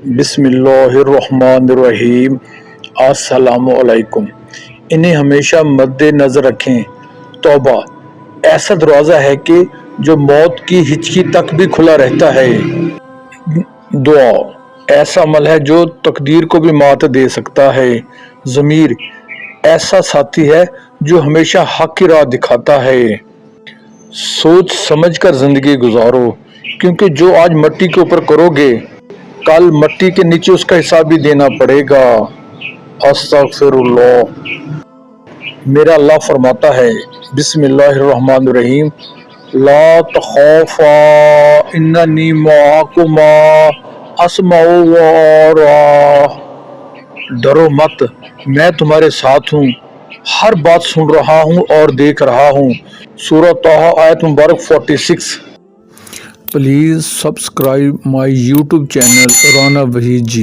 بسم اللہ الرحمن الرحیم۔ السلام علیکم۔ انہیں ہمیشہ مد نظر رکھیں۔ توبہ ایسا دروازہ ہے کہ جو موت کی ہچکی تک بھی کھلا رہتا ہے۔ دعا ایسا عمل ہے جو تقدیر کو بھی مات دے سکتا ہے۔ ضمیر ایسا ساتھی ہے جو ہمیشہ حق کی راہ دکھاتا ہے۔ سوچ سمجھ کر زندگی گزارو، کیونکہ جو آج مٹی کے اوپر کرو گے کل مٹی کے نیچے اس کا حساب بھی دینا پڑے گا۔ استغفر اللہ۔ میرا اللہ فرماتا ہے بسم اللہ الرحمن الرحیم، لا تخافا اننی معکما اسمع و ارى۔ ڈرو مت، میں تمہارے ساتھ ہوں، ہر بات سن رہا ہوں اور دیکھ رہا ہوں۔ سورہ طٰہٰ آیت مبارک 46۔ Please subscribe my YouTube channel Rana Waheed G.